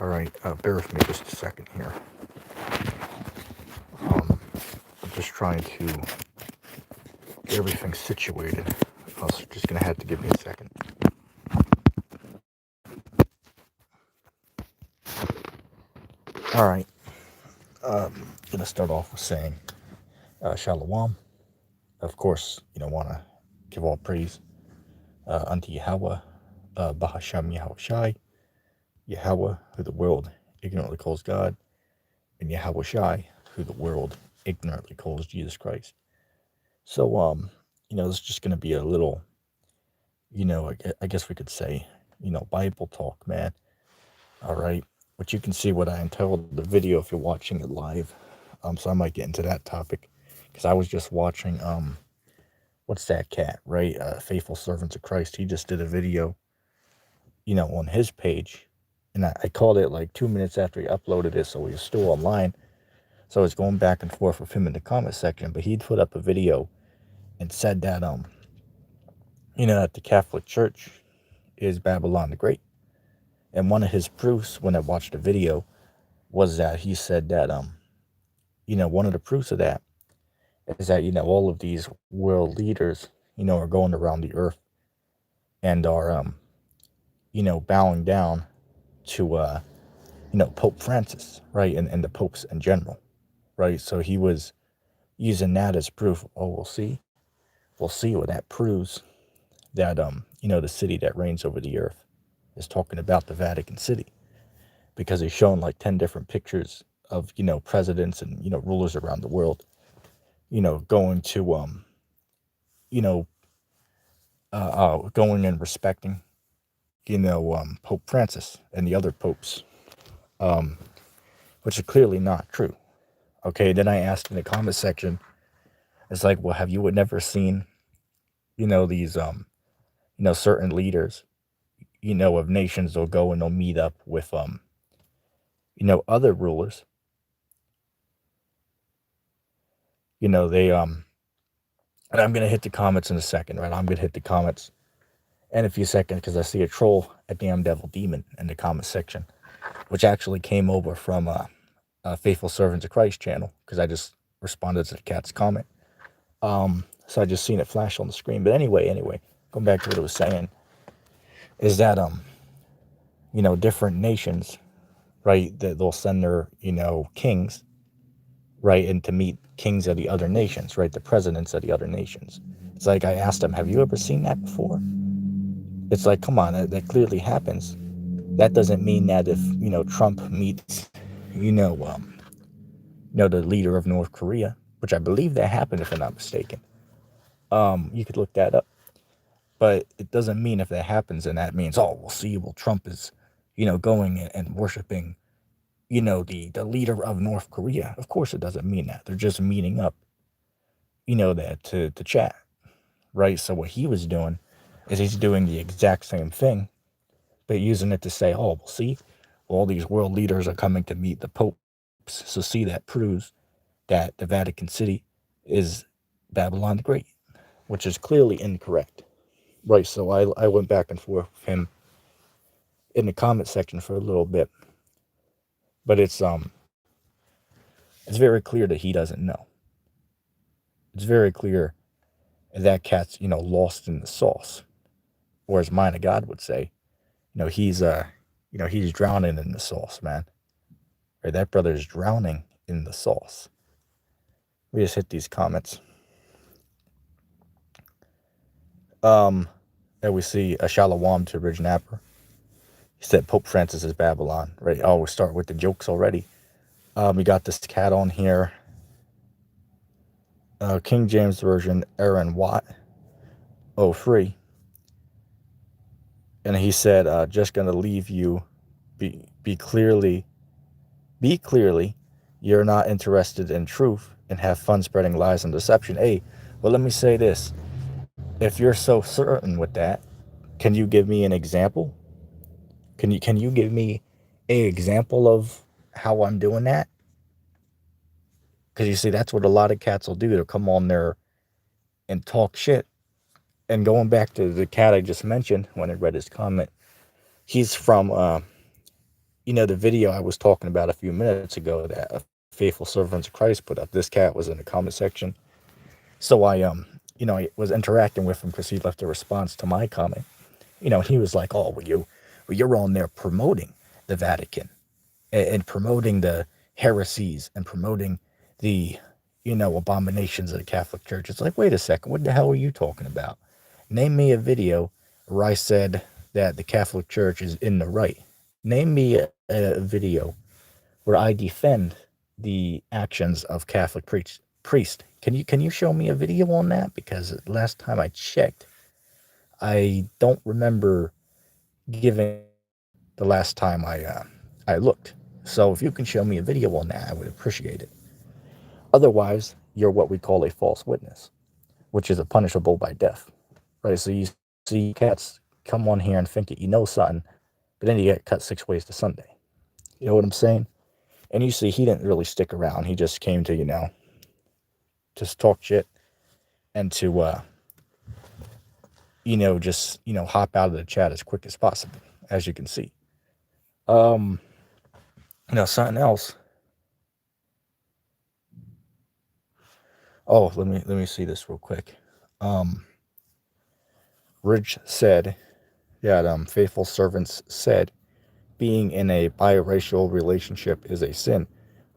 All right, bear with me just a second here. I'm just trying to get everything situated. So just gonna have to give me a second. All right, gonna start off with saying Shalom. Of course, want to give all praise unto Yahweh, Bahasham Yahushai, Yahweh, who the world ignorantly calls God, and Yahweh Shai, who the world ignorantly calls Jesus Christ. So, this is just going to be a little, I guess we could say, Bible talk, man. All right. But you can see what I entitled the video if you're watching it live. So I might get into that topic because I was just watching, what's that cat, right? Faithful Servants of Christ. He just did a video, on his page. And I called it like 2 minutes after he uploaded it, so he was still online. So I was going back and forth with him in the comment section, but he'd put up a video and said that, that the Catholic Church is Babylon the Great. And one of his proofs when I watched the video was that he said that, one of the proofs of that is that, all of these world leaders, are going around the earth and are, bowing down to, Pope Francis, right? And the popes in general, right? So he was using that as proof. Oh, we'll see. We'll see what that proves that, the city that reigns over the earth is talking about the Vatican City, because he's shown like 10 different pictures of, presidents and, rulers around the world, going to, going and respecting, Pope Francis and the other popes, which is clearly not true. Okay, then I asked in the comment section, it's like, well, have you never seen, these, certain leaders, of nations, they'll go and they'll meet up with, other rulers, they, and I'm going to hit the comments in a second, right? I'm going to hit the comments in a few seconds because I see a troll, a damn devil demon in the comment section, which actually came over from a Faithful Servants of Christ channel because I just responded to the cat's comment. So I just seen it flash on the screen. But anyway, going back to what I was saying, is that, different nations, right, that they'll send their, kings, right, and to meet kings of the other nations, right, the presidents of the other nations. It's like I asked them, have you ever seen that before? It's like, come on, that clearly happens. That doesn't mean that if, Trump meets, the leader of North Korea, which I believe that happened if I'm not mistaken. You could look that up. But it doesn't mean if that happens, and that means, oh, we'll see, well, Trump is, going and worshiping, the leader of North Korea. Of course it doesn't mean that. They're just meeting up, that to chat, right? So what he was doing is he's doing the exact same thing, but using it to say, oh, well, see, all these world leaders are coming to meet the popes. So see, that proves that the Vatican City is Babylon the Great, which is clearly incorrect. Right, so I went back and forth with him in the comment section for a little bit. But it's very clear that he doesn't know. It's very clear that cat's, lost in the sauce. Or as Mind of God would say, he's he's drowning in the sauce, man. Right, that brother's drowning in the sauce. We just hit these comments. And we see a shalom to Ridge Napper. He said Pope Francis is Babylon, right? Oh, we start with the jokes already. We got this cat on here. King James Version, Aaron Watt, 03. And he said, just going to leave you, be clearly, you're not interested in truth and have fun spreading lies and deception. Hey, well, let me say this. If you're so certain with that, can you give me an example? Can you give me an example of how I'm doing that? Because you see, that's what a lot of cats will do. They'll come on there and talk shit. And going back to the cat I just mentioned when I read his comment, he's from, the video I was talking about a few minutes ago that a faithful servant of Christ put up. This cat was in the comment section. So I was interacting with him because he left a response to my comment. He was like, "Oh, you're on there promoting the Vatican and promoting the heresies and promoting the, abominations of the Catholic Church." It's like, wait a second, what the hell are you talking about? Name me a video where I said that the Catholic Church is in the right. Name me a video where I defend the actions of Catholic priest. Can you show me a video on that? Because last time I checked, I don't remember giving the last time I looked. So if you can show me a video on that, I would appreciate it. Otherwise, you're what we call a false witness, which is a punishable by death, right? So you see cats come on here and think that you know something, but then you get cut 6 ways to Sunday. You know what I'm saying? And you see, he didn't really stick around. He just came to, just talk shit and to, just, hop out of the chat as quick as possible, as you can see. Something else. Oh, let me see this real quick. Ridge said that faithful servants said being in a biracial relationship is a sin.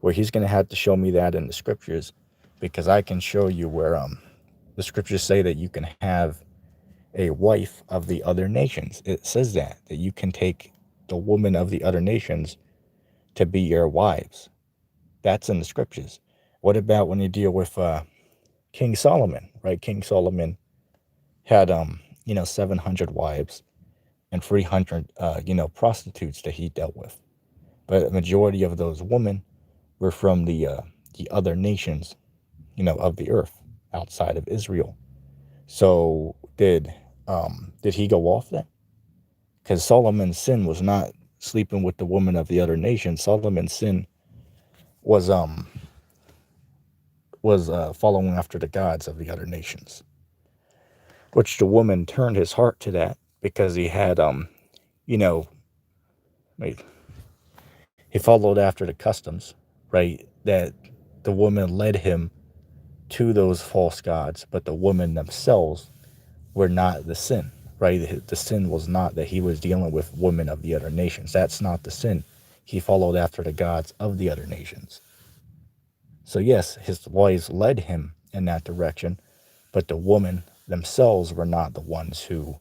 Well, he's going to have to show me that in the scriptures, because I can show you where the scriptures say that you can have a wife of the other nations. It says that you can take the woman of the other nations to be your wives. That's in the scriptures. What about when you deal with King Solomon, right? King Solomon had 700 wives and 300 prostitutes that he dealt with. But a majority of those women were from the other nations, of the earth outside of Israel. So did he go off then? Because Solomon's sin was not sleeping with the woman of the other nations. Solomon's sin was following after the gods of the other nations, which the woman turned his heart to that because he had he followed after the customs, right? That the woman led him to those false gods, but the women themselves were not the sin, right? The sin was not that he was dealing with women of the other nations. That's not the sin. He followed after the gods of the other nations. So yes, his wives led him in that direction, but the women themselves were not the ones who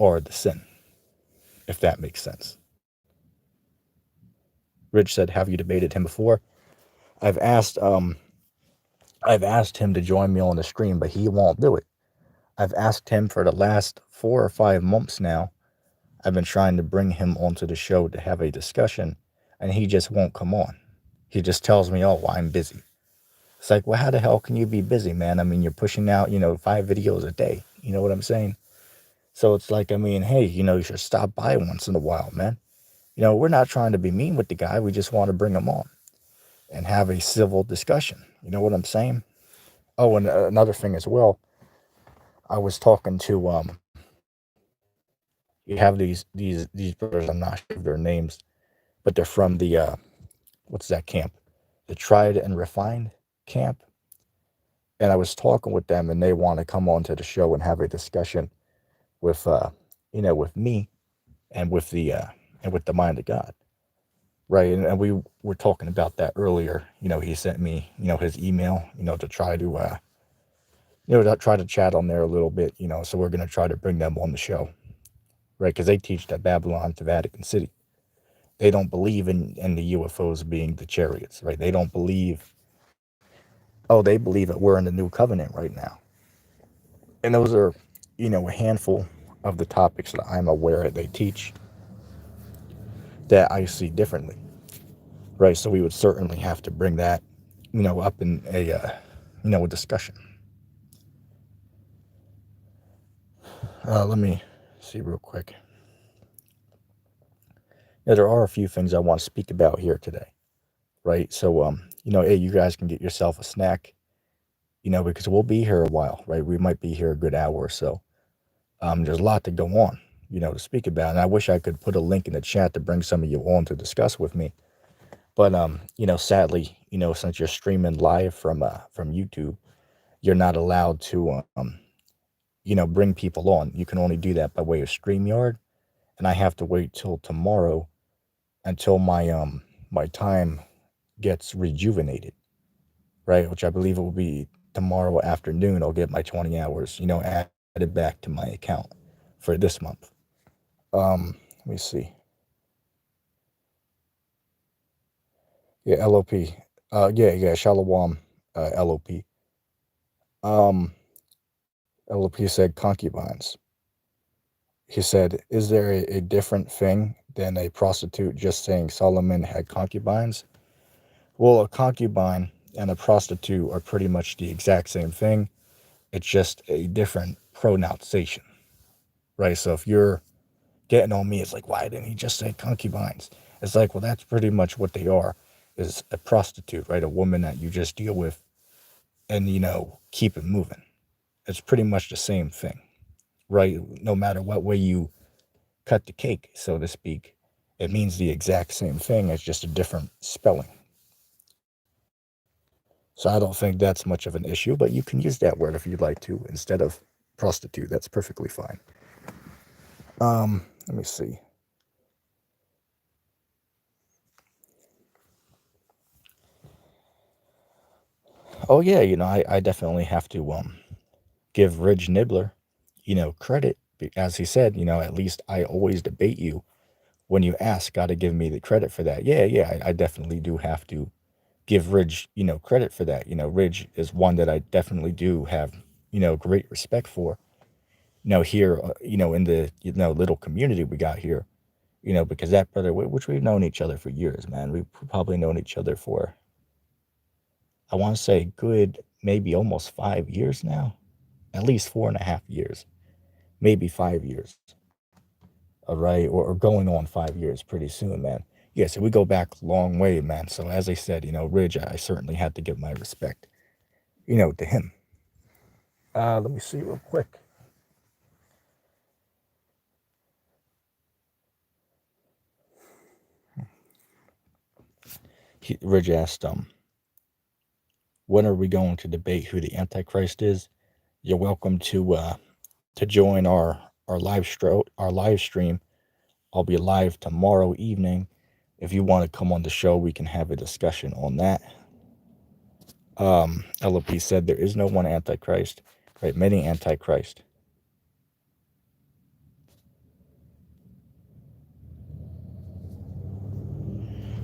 are the sin, if that makes sense. Rich said, "Have you debated him before?" I've asked I've asked him to join me on the stream, but he won't do it. I've asked him for the last 4 or 5 months now. I've been trying to bring him onto the show to have a discussion, and he just won't come on. He just tells me, "Oh, I'm busy." It's like, well, how the hell can you be busy, man? I mean, you're pushing out, 5 videos a day. You know what I'm saying? So it's like, I mean, hey, you should stop by once in a while, man. We're not trying to be mean with the guy. We just want to bring him on and have a civil discussion. You know what I'm saying? Oh, and another thing as well, I was talking to you have these brothers. I'm not sure of their names, but they're from the what's that camp? The Tried and Refined camp. And I was talking with them, and they want to come on to the show and have a discussion with with me and with the mind of God, right? And we were talking about that earlier. He sent me his email, to try to try to chat on there a little bit, so we're going to try to bring them on the show, right? Because they teach that Babylon to Vatican City. They don't believe in the UFOs being the chariots, right? They don't believe, they believe that we're in the new covenant right now. And those are, a handful of the topics that I'm aware they teach that I see differently, right? So we would certainly have to bring that, up in a discussion. Let me see real quick. Yeah, there are a few things I want to speak about here today, right? So, hey, you guys can get yourself a snack, because we'll be here a while, right? We might be here a good hour or so. There's a lot to go on. to speak about. And I wish I could put a link in the chat to bring some of you on to discuss with me. But sadly, since you're streaming live from YouTube, you're not allowed to bring people on. You can only do that by way of StreamYard, and I have to wait till tomorrow until my time gets rejuvenated, right? Which I believe it will be tomorrow afternoon. I'll get my 20 hours, added back to my account for this month. Let me see. Yeah, LOP. Yeah, Shalom, LOP. Um, LOP said concubines. He said, is there a different thing than a prostitute just saying Solomon had concubines? Well, a concubine and a prostitute are pretty much the exact same thing. It's just a different pronunciation, right? So if you're getting on me, it's like, why didn't he just say concubines? It's like, well, that's pretty much what they are, is a prostitute, right? A woman that you just deal with and, keep it moving. It's pretty much the same thing, right? No matter what way you cut the cake, so to speak, it means the exact same thing. It's just a different spelling. So I don't think that's much of an issue, but you can use that word if you'd like to instead of prostitute. That's perfectly fine. Let me see. Oh yeah, I definitely have to give Ridge Nibbler, credit. As he said, at least I always debate you when you ask. Got to give me the credit for that. Yeah, I definitely do have to give Ridge, credit for that. Ridge is one that I definitely do have, great respect for. Here, in the little community we got here, because that brother, which we've known each other for years, man. We've probably known each other for, I want to say, good maybe almost 5 years now, at least 4.5 years, maybe 5 years. All right, or going on 5 years pretty soon, man. Yeah, so we go back a long way, man. So as I said, Ridge, I certainly had to give my respect, to him. Let me see real quick. Ridge asked, when are we going to debate who the Antichrist is? You're welcome to join our live stream. I'll be live tomorrow evening. If you want to come on the show, we can have a discussion on that. LOP said there is no one Antichrist, right? Many Antichrist.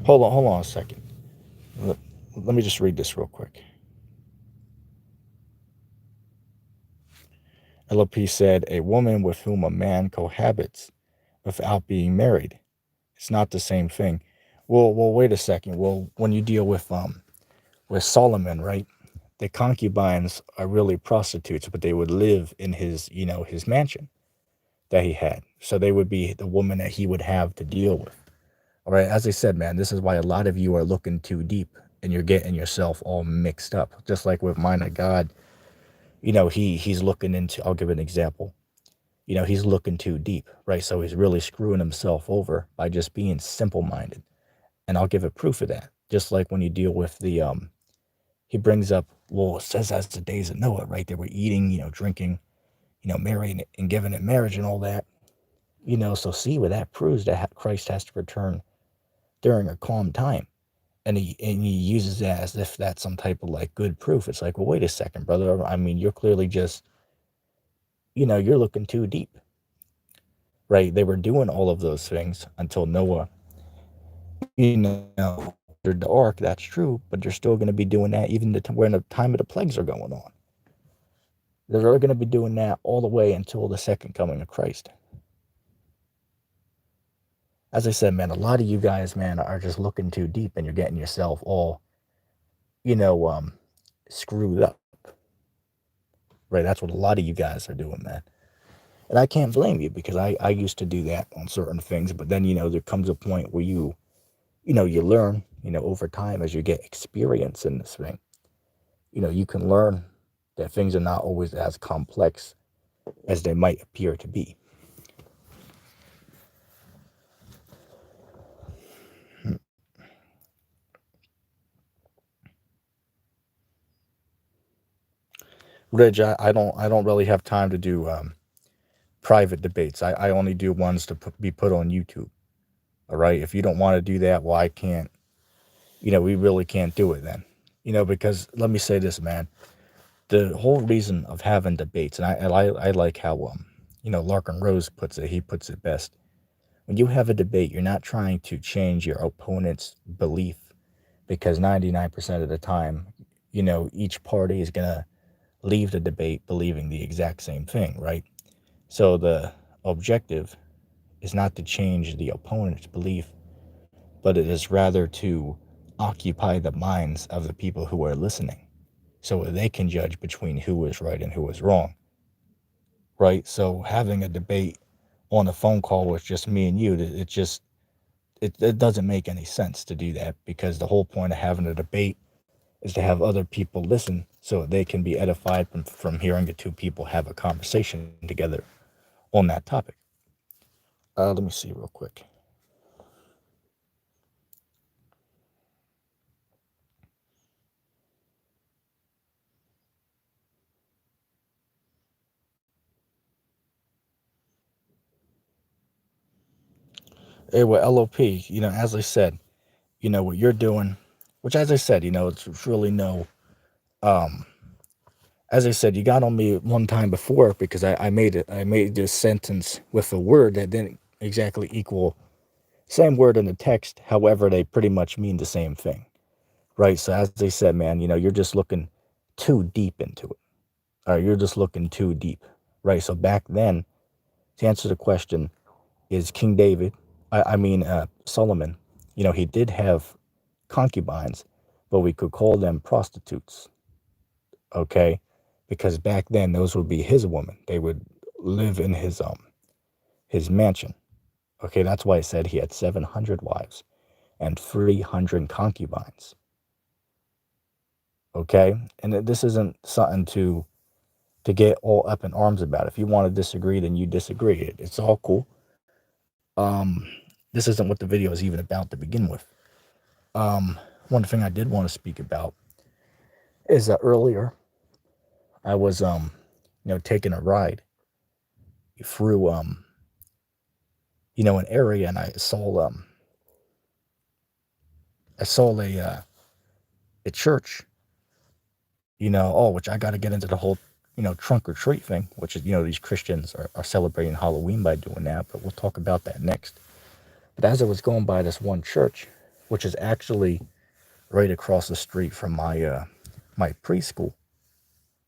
Hold on a second. Let me just read this real quick. LOP said a woman with whom a man cohabits without being married. It's not the same thing. Well, wait a second. Well, when you deal with Solomon, right? The concubines are really prostitutes, but they would live in his, his mansion that he had. So they would be the woman that he would have to deal with. All right. As I said, man, this is why a lot of you are looking too deep and you're getting yourself all mixed up. Just like with Mine of God, he's looking into, I'll give an example. He's looking too deep, right? So he's really screwing himself over by just being simple-minded. And I'll give a proof of that. Just like when you deal with he brings up, well, it says as the days of Noah, right? They were eating, drinking, marrying and giving in marriage and all that. So see where that proves that Christ has to return during a calm time. And he uses that as if that's some type of like good proof. It's like, well, wait a second, brother. I mean, you're clearly just, you're looking too deep, right? They were doing all of those things until Noah, entered the ark. That's true, but they're still going to be doing that even when the time of the plagues are going on. They're going to be doing that all the way until the second coming of Christ. As I said, man, a lot of you guys, man, are just looking too deep and you're getting yourself all, screwed up. Right? That's what a lot of you guys are doing, man. And I can't blame you because I used to do that on certain things. But then, there comes a point where you learn, over time as you get experience in this thing. You can learn that things are not always as complex as they might appear to be. Ridge, I don't really have time to do private debates. I only do ones to be put on YouTube. All right. If you don't want to do that, well, I can't. We really can't do it then. Because let me say this, man. The whole reason of having debates, and I like how Larkin Rose puts it. He puts it best. When you have a debate, you're not trying to change your opponent's belief, because 99% of the time, each party is gonna leave the debate believing the exact same thing, right? So the objective is not to change the opponent's belief, but it is rather to occupy the minds of the people who are listening so they can judge between who is right and who is wrong, right? So having a debate on a phone call with just me and you, it doesn't make any sense to do that, because the whole point of having a debate is to have other people listen so they can be edified from hearing the two people have a conversation together on that topic. Let me see real quick. Hey, well, LOP, as I said, what you're doing, which, as I said, it's really no, um, as I said, you got on me one time before because I made this sentence with a word that didn't exactly equal same word in the text. However, they pretty much mean the same thing, right? So as I said, man, you're just looking too deep into it. All right, you're just looking too deep, right? So back then, to answer the question, is King David, Solomon, he did have concubines, but we could call them prostitutes, okay? Because back then those would be his women. They would live in his mansion. Okay, that's why I said he had 700 wives and 300 concubines. Okay? And this isn't something to get all up in arms about. If you want to disagree, then you disagree. It's all cool. This isn't what the video is even about to begin with. One thing I did want to speak about is that earlier I was taking a ride through an area, and I saw a church, which I got to get into the whole trunk or treat thing, which is these Christians are celebrating Halloween by doing that, but we'll talk about that next. But as I was going by this one church, which is actually right across the street from my preschool,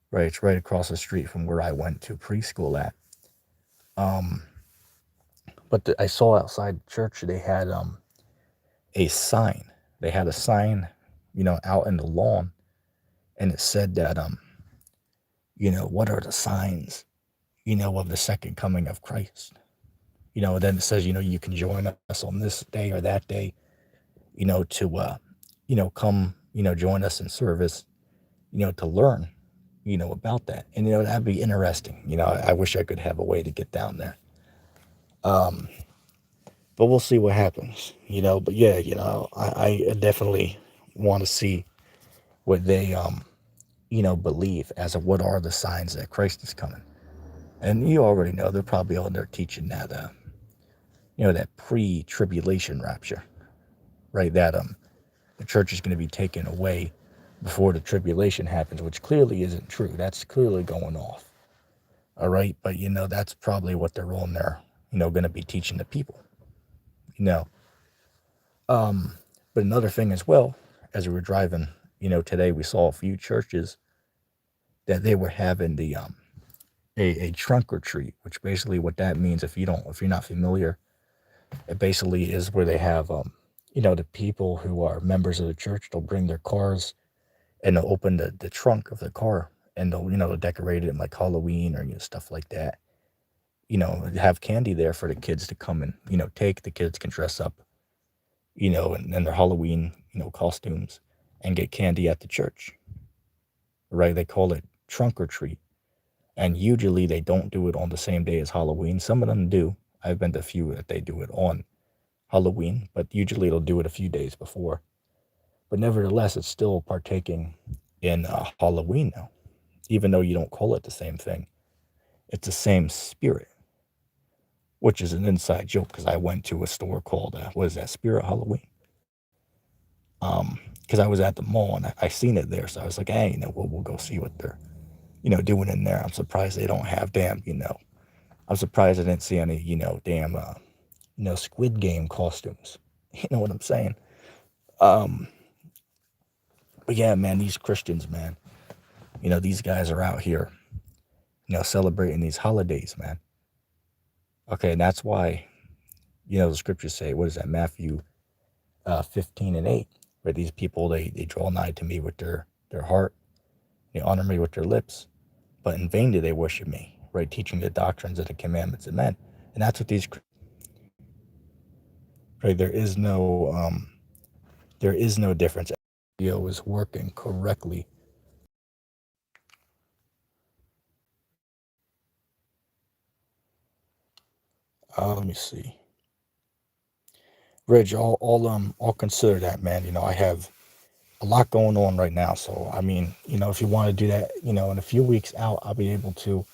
right? It's right across the street from where I went to preschool at. But I saw outside the church they had a sign. They had a sign, out in the lawn, and it said that what are the signs, of the second coming of Christ? Then it says, you can join us on this day or that day, to come, join us in service, to learn, about that. And that'd be interesting. I wish I could have a way to get down there. But we'll see what happens, but yeah, I definitely want to see what they believe as of what are the signs that Christ is coming. And you already know they're probably on there teaching that that pre-tribulation rapture, right? That the church is going to be taken away before the tribulation happens, which clearly isn't true. That's clearly going off. All right, but that's probably what they're on there, going to be teaching the people. You know, but another thing as well, as we were driving, today we saw a few churches that they were having the a trunk or treat, which basically what that means, if you're not familiar, it basically is where they have the people who are members of the church, they'll bring their cars and they'll open the trunk of the car, and they'll decorate it in like Halloween or stuff like that. Have candy there for the kids to come and take. The kids can dress up, in their Halloween costumes, and get candy at the church. Right? They call it trunk or treat. And usually they don't do it on the same day as Halloween. Some of them do. I've been to a few that they do it on Halloween, but usually they'll do it a few days before. But nevertheless, it's still partaking in Halloween now. even though you don't call it the same thing. It's the same spirit, which is an inside joke because I went to a store called, what is that, Spirit Halloween? Because I was at the mall and I seen it there. So I was like, hey, we'll go see what they're, doing in there. I'm surprised they don't have I'm surprised I didn't see any, damn, Squid Game costumes. You know what I'm saying? Um, but yeah, man, these Christians, man, these guys are out here, celebrating these holidays, man. Okay, and that's why, the scriptures say, what is that, Matthew 15 and 8, where these people, they draw nigh to me with their heart, they honor me with their lips, but in vain do they worship me, right? Teaching the doctrines of the commandments of men. And that's what these, right? There is no difference. Video is working correctly. Let me see. Reg, I'll consider that, man. I have a lot going on right now. So, I mean, if you want to do that, in a few weeks out, I'll be able to,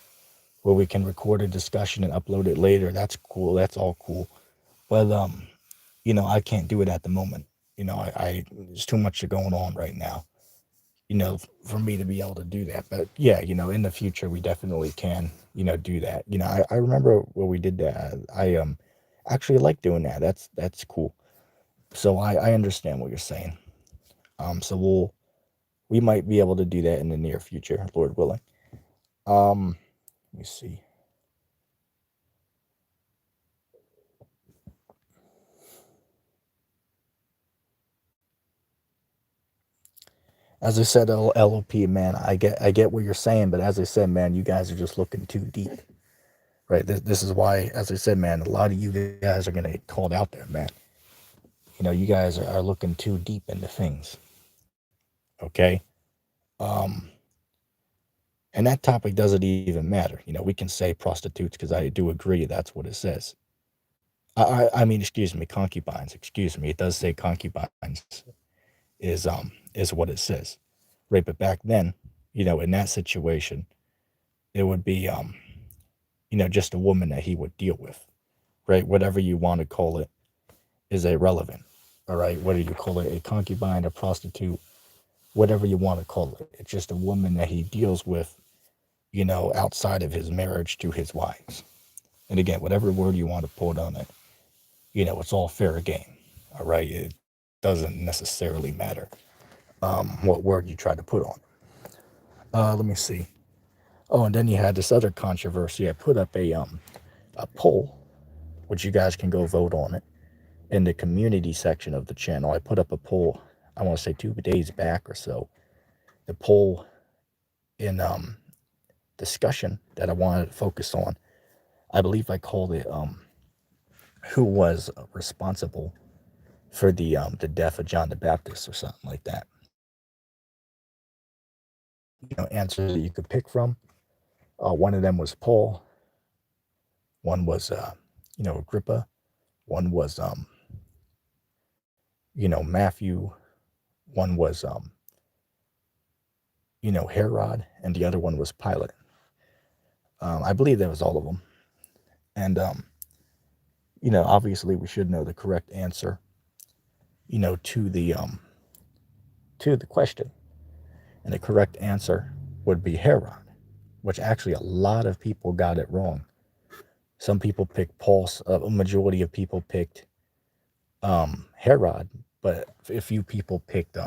where we can record a discussion and upload it later. That's cool. That's all cool. But, I can't do it at the moment. There's too much going on right now, for me to be able to do that. But yeah, in the future, we definitely can, do that. I remember when we did that. I actually like doing that. That's cool. So I understand what you're saying. So we might be able to do that in the near future, Lord willing. Let me see. As I said, LOP, man, I get what you're saying, but as I said, man, you guys are just looking too deep, right? This is why, as I said, man, a lot of you guys are gonna get called out there, man. You guys are looking too deep into things, okay? Um, and that topic doesn't even matter. We can say prostitutes because I do agree that's what it says. I mean, excuse me, concubines. Excuse me, it does say concubines is what it says, right? But back then, in that situation, it would be just a woman that he would deal with, right? Whatever you want to call it is irrelevant. All right, whether you call it a concubine, a prostitute, whatever you want to call it, it's just a woman that he deals with, outside of his marriage to his wives. And again, whatever word you want to put on it, it's all fair game. All right, it doesn't necessarily matter what word you try to put on. Let me see. Oh, and then you had this other controversy. I put up a poll, which you guys can go vote on it in the community section of the channel. I put up a poll, I want to say 2 days back or so. The poll in discussion that I wanted to focus on, I believe I called it who was responsible for the death of John the Baptist or something like that. Answers that you could pick from. One of them was Paul. One was Agrippa. One was Matthew. One was Herod, and the other one was Pilate. I believe that was all of them. And obviously we should know the correct answer, to the question. And the correct answer would be Herod, which actually a lot of people got it wrong. Some people picked Paul. A majority of people picked Herod, but a few people picked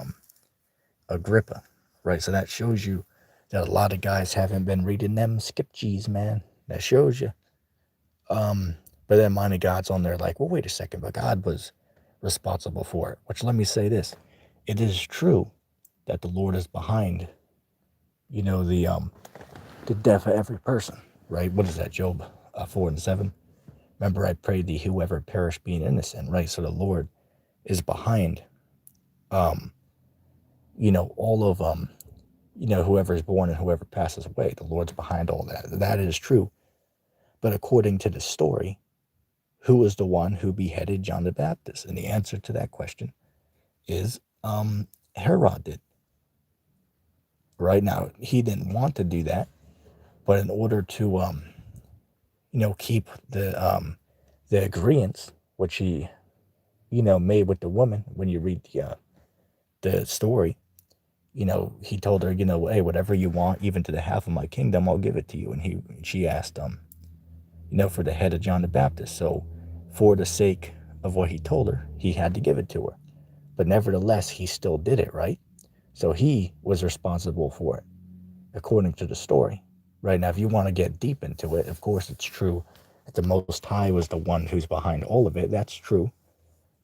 Agrippa, right? So that shows you that a lot of guys haven't been reading them skip G's, man. That shows you. But then mind God's on there like, well, wait a second, but God was responsible for it. Which let me say this. It is true that the Lord is behind, the death of every person, right? What is that, Job 4:7? Remember, I prayed thee, whoever perish being innocent, right? So the Lord is behind, all of whoever is born and whoever passes away. The Lord's behind all that. That is true. But according to the story, who was the one who beheaded John the Baptist? And the answer to that question is Herod did. right? Now, he didn't want to do that, but in order to, keep the agreements, which he, made with the woman when you read the story, he told her, hey, whatever you want, even to the half of my kingdom, I'll give it to you. And she asked for the head of John the Baptist. So for the sake of what he told her, he had to give it to her. But nevertheless, he still did it, right? So he was responsible for it, according to the story. Right now, if you want to get deep into it, of course it's true that the Most High was the one who's behind all of it. That's true.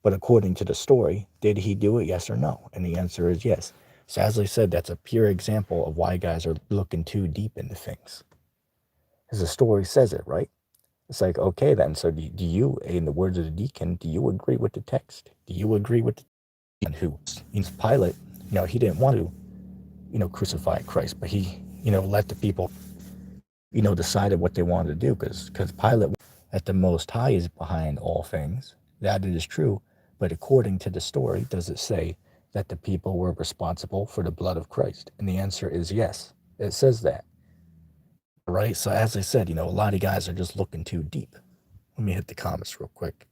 But according to the story, did he do it, yes or no? And the answer is yes. So as I said, that's a pure example of why guys are looking too deep into things. Because the story says it, right? It's like, okay then, so do you, in the words of the deacon, do you agree with the text? Do you agree with the deacon who, Pilate, he didn't want to, crucify Christ, but he, let the people, decided what they wanted to do because Pilate, that the Most High is behind all things, that it is true. But according to the story, does it say that the people were responsible for the blood of Christ? And the answer is yes. It says that, right? So as I said, a lot of guys are just looking too deep. Let me hit the comments real quick.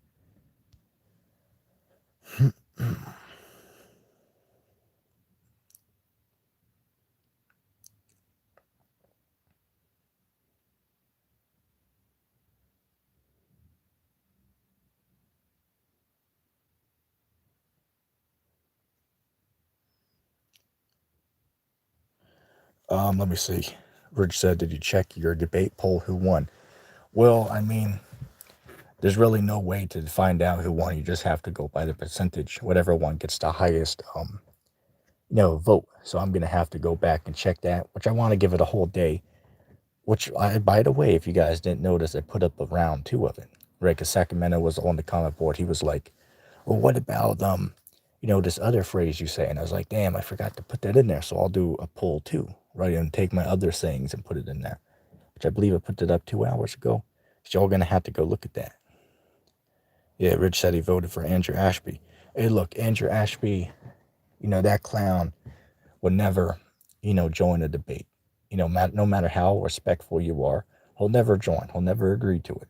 Let me see. Rich said, did you check your debate poll who won? Well, I mean, there's really no way to find out who won. You just have to go by the percentage. Whatever one gets the highest vote. So I'm gonna have to go back and check that, which I want to give it a whole day. Which, by the way, if you guys didn't notice, I put up a round 2 of it, right? Because Sacramento was on the comment board. He was like, "Well, what about this other phrase you say?" And I was like, "Damn, I forgot to put that in there." So I'll do a poll too, right? And take my other sayings and put it in there, which I believe I put it up 2 hours ago. So y'all gonna have to go look at that. Yeah, Rich said he voted for Andrew Ashby. Hey, look, Andrew Ashby, that clown would never, join a debate. No matter how respectful you are, he'll never join. He'll never agree to it.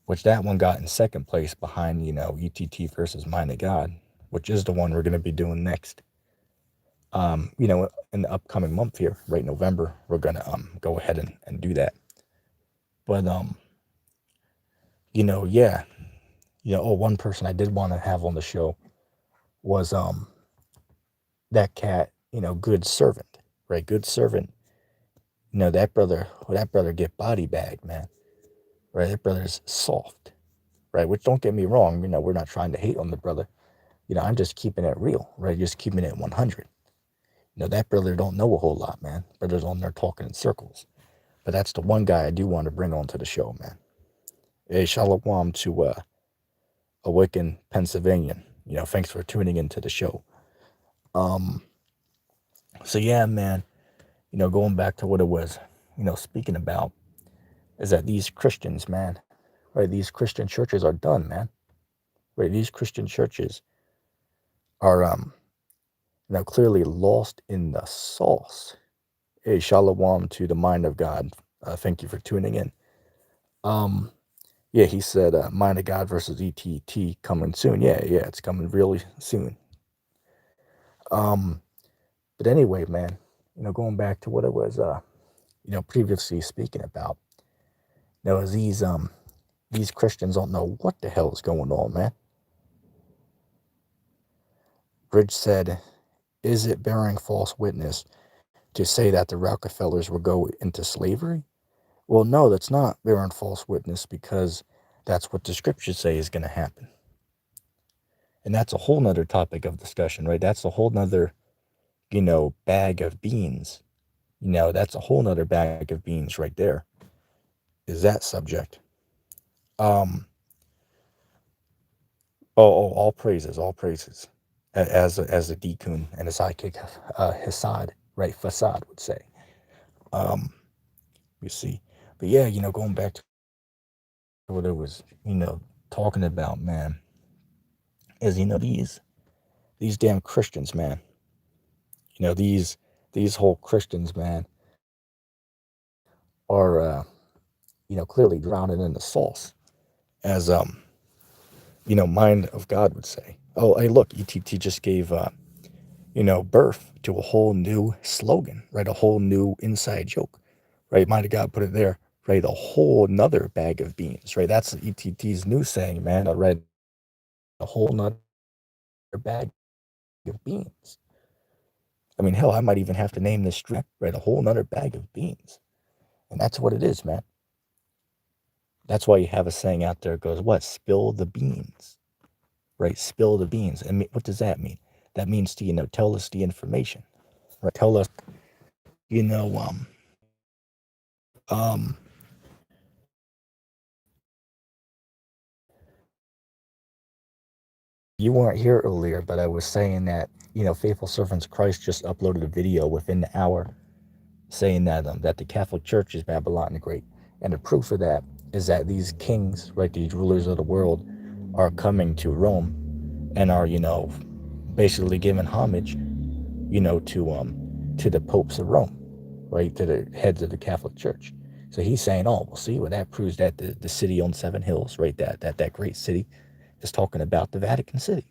Which that one got in second place behind, ETT versus Mind of God, which is the one we're going to be doing next. In the upcoming month here, right, November, we're going to go ahead and do that. But, yeah. One person I did want to have on the show was that cat, Good Servant, right? Good Servant. That brother get body bagged, man. Right? That brother's soft. Right? Which, don't get me wrong, we're not trying to hate on the brother. I'm just keeping it real, right? Just keeping it 100. That brother don't know a whole lot, man. Brother's on there talking in circles. But that's the one guy I do want to bring on to the show, man. Hey, shalom to Awaken Pennsylvania. Thanks for tuning into the show. So yeah, man, going back to what it was, speaking about, is that these Christians, man, right, these Christian churches are done, man. Right, these Christian churches are clearly lost in the sauce. Hey, shalom to the mind of God. Thank you for tuning in. Yeah, he said mind of God versus ETT coming soon. Yeah, it's coming really soon. But anyway, man, going back to what it was previously speaking about, is these Christians don't know what the hell is going on, man. Bridge said, is it bearing false witness to say that the Rockefellers will go into slavery? Well, no, that's not bearing false witness, because that's what the scriptures say is going to happen. And that's a whole nother topic of discussion, right? That's a whole nother, bag of beans. That's a whole nother bag of beans right there, is that subject. All praises, all praises. As a deacon and a sidekick, Hassad, right? Facade would say. You see. But yeah, going back to what it was, talking about, man, is, these damn Christians, man, These whole Christians, man, are clearly drowning in the sauce, as mind of God would say. Oh, hey, look, ETT just gave birth to a whole new slogan, right? A whole new inside joke, right? Mind of God put it there, right? A whole nother bag of beans, right? That's ETT's new saying, man. I read a whole nother bag of beans. I mean, hell, I might even have to name this street, right? A whole nother bag of beans. And that's what it is, man. That's why you have a saying out there that goes, what? Spill the beans, right? Spill the beans. And what does that mean? That means to, tell us the information, right? Tell us, you know, um, you weren't here earlier, but I was saying that, Faithful Servants Christ just uploaded a video within the hour saying that the Catholic Church is Babylon the Great. And the proof of that is that these kings, right, these rulers of the world, are coming to Rome and are, basically giving homage, to the popes of Rome, right, to the heads of the Catholic Church. So he's saying, oh, well, see, well, that proves that the city on seven hills, right, that great city, is talking about the Vatican City.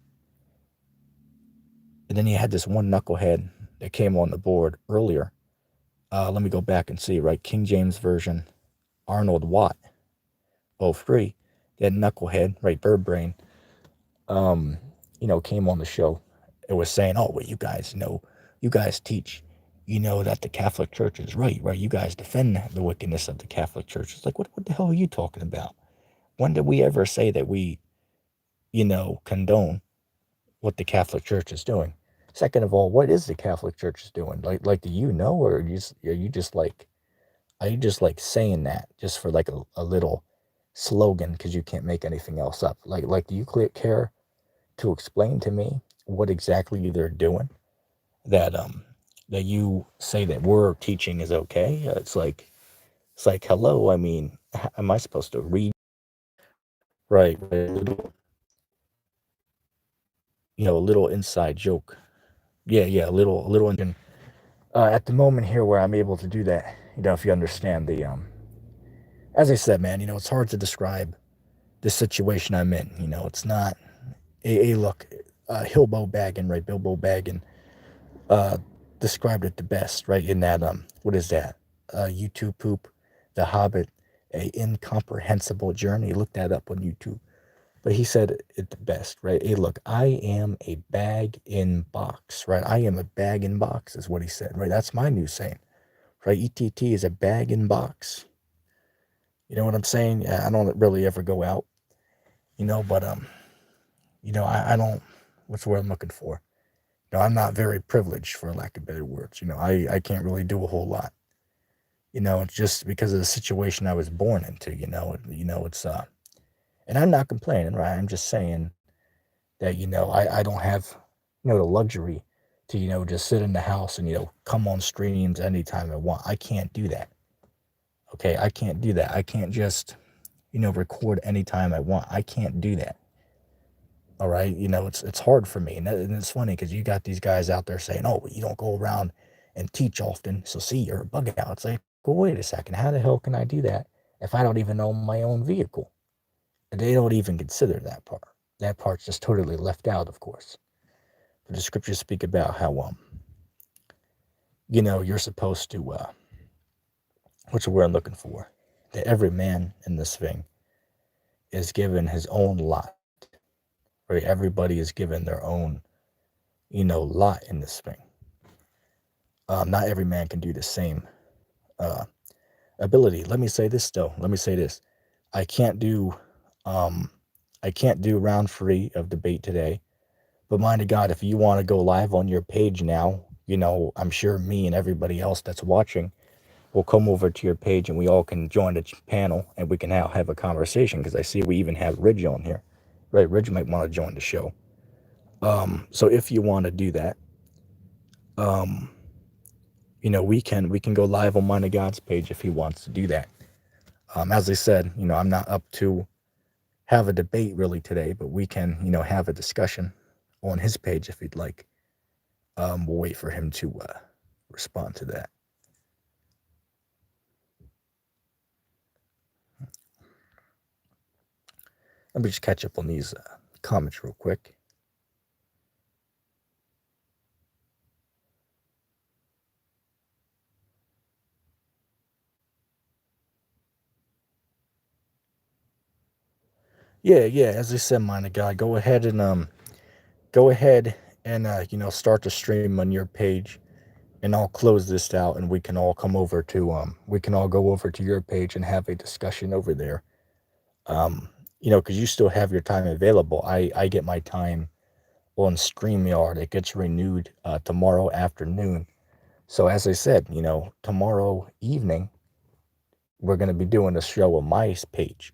And then you had this one knucklehead that came on the board earlier. Let me go back and see, right? King James Version, Arnold Watt, 03, that knucklehead, right? Bird brain, came on the show. It was saying, oh, well, you guys teach, that the Catholic Church is right, right? You guys defend the wickedness of the Catholic Church. It's like, what the hell are you talking about? When did we ever say that we, condone what the Catholic Church is doing? Second of all, what is the Catholic Church doing? Like, do you know, or are you just like saying that just for like a little slogan because you can't make anything else up? Like, do you care to explain to me what exactly they're doing that that you say that we're teaching is okay? It's like hello. I mean, am I supposed to read right? A little inside joke. Yeah, a little engine. At the moment here where I'm able to do that, if you understand as I said, man, it's hard to describe the situation I'm in. It's not. Hey, look, Hilbo Baggin, right? Bilbo Baggin uh, described it the best, right? In that what is that? YouTube poop, The Hobbit, a incomprehensible journey. Look that up on YouTube. But he said it the best, right? Hey, look, I am a bag in box, right? I am a bag in box, is what he said, right? That's my new saying, right? ETT is a bag in box. You know what I'm saying? Yeah, I don't really ever go out, but I don't. What's the word I'm looking for? I'm not very privileged, for lack of better words. I can't really do a whole lot. It's just because of the situation I was born into. It's and I'm not complaining, right? I'm just saying that I don't have the luxury to just sit in the house and come on streams anytime I want. I can't do that. Okay, I can't do that. I can't just record anytime I want. I can't do that. All right, it's hard for me, and it's funny because you got these guys out there saying, "Oh, well, you don't go around and teach often, so see, you're a bug out." It's like, well, wait a second, how the hell can I do that if I don't even own my own vehicle? And they don't even consider that part. That part's just totally left out, of course. But the scriptures speak about how you're supposed to what's the word I'm looking for? That every man in this thing is given his own lot. Right? Everybody is given their own, lot in this thing. Not every man can do the same uh, ability. Let me say this though. Let me say this. I can't do, um, I can't do round 3 of debate today. But mind to God, if you want to go live on your page now, I'm sure me and everybody else that's watching will come over to your page and we all can join the panel and we can now have a conversation because I see we even have Ridge on here. Right, Ridge might want to join the show. So if you want to do that, um, we can go live on Mind of God's page if he wants to do that. As I said, I'm not up to have a debate really today, but we can, have a discussion on his page if he'd like. We'll wait for him to respond to that. Let me just catch up on these comments real quick. Yeah. As I said, mind guy, go ahead and start the stream on your page, and I'll close this out, and we can all come over to we can all go over to your page and have a discussion over there. Because you still have your time available. I get my time on StreamYard. It gets renewed tomorrow afternoon. So as I said, tomorrow evening we're gonna be doing a show on my page.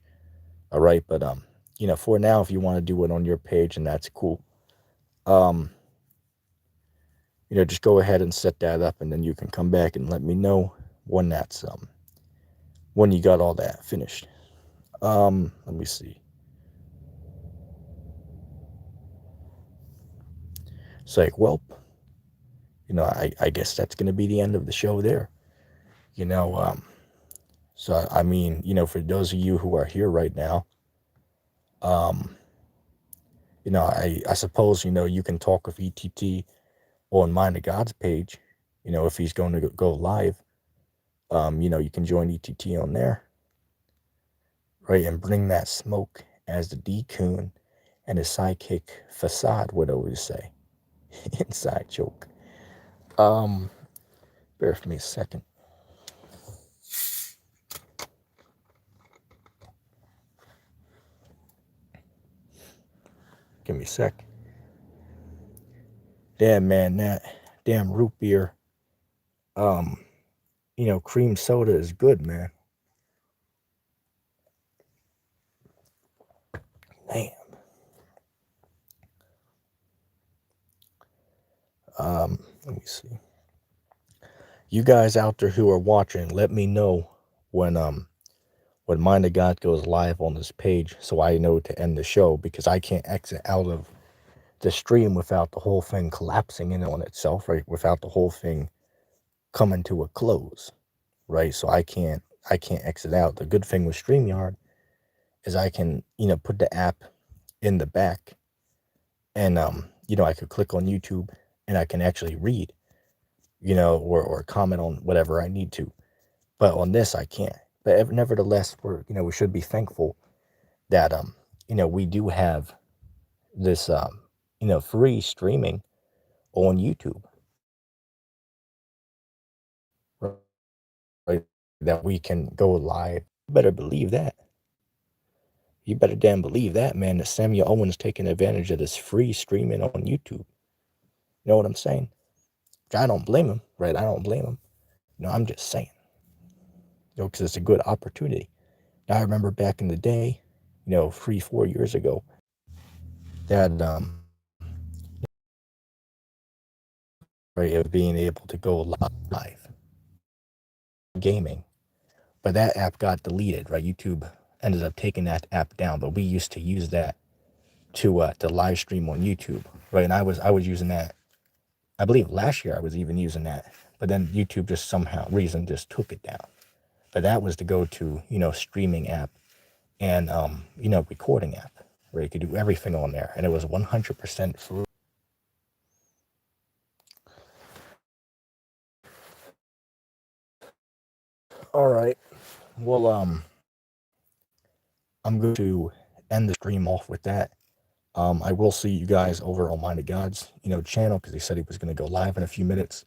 All right, but for now, if you want to do it on your page, and that's cool. Um, just go ahead and set that up, and then you can come back and let me know when that's when you got all that finished. Let me see. It's like, well, I guess that's gonna be the end of the show there. You know, so I mean, for those of you who are here right now, um, I suppose you can talk with ETT on Mind of God's page. If he's going to go live, you can join ETT on there, right, and bring that smoke, as the D-Coon and his sidekick Facade would always say. Inside joke. Bear with me a second. Give me a sec. Damn, man, that damn root beer, cream soda is good, man. Damn. Let me see. You guys out there who are watching, let me know when Mind of God goes live on this page, so I know to end the show, because I can't exit out of the stream without the whole thing collapsing in on itself, right? Without the whole thing coming to a close, right? So I can't exit out. The good thing with StreamYard is I can, put the app in the back, and I could click on YouTube, and I can actually read, or comment on whatever I need to. But on this, I can't. But nevertheless, we should be thankful that we do have this free streaming on YouTube, right? That we can go live. You better believe that. You better damn believe that, man. That Samuel Owens taking advantage of this free streaming on YouTube. You know what I'm saying? I don't blame him, right? I don't blame him. I'm just saying, because it's a good opportunity. Now, I remember back in the day, 3-4 years ago, that right, of being able to go live gaming, but that app got deleted, right? YouTube ended up taking that app down, but we used to use that to live stream on YouTube, right? And I was using that. I believe last year I was even using that, but then YouTube just somehow reason just took it down. But that was the go-to, streaming app and recording app, where you could do everything on there, and it was 100% free. All right. Well, I'm going to end the stream off with that. I will see you guys over on Mind of God's, channel, because he said he was going to go live in a few minutes.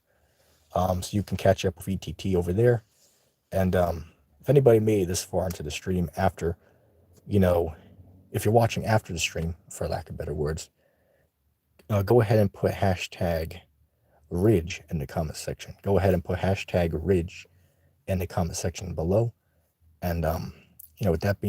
So you can catch up with ETT over there. And if anybody made it this far into the stream after, if you're watching after the stream, for lack of better words, go ahead and put hashtag Ridge in the comment section. Go ahead and put hashtag Ridge in the comment section below. And, with that being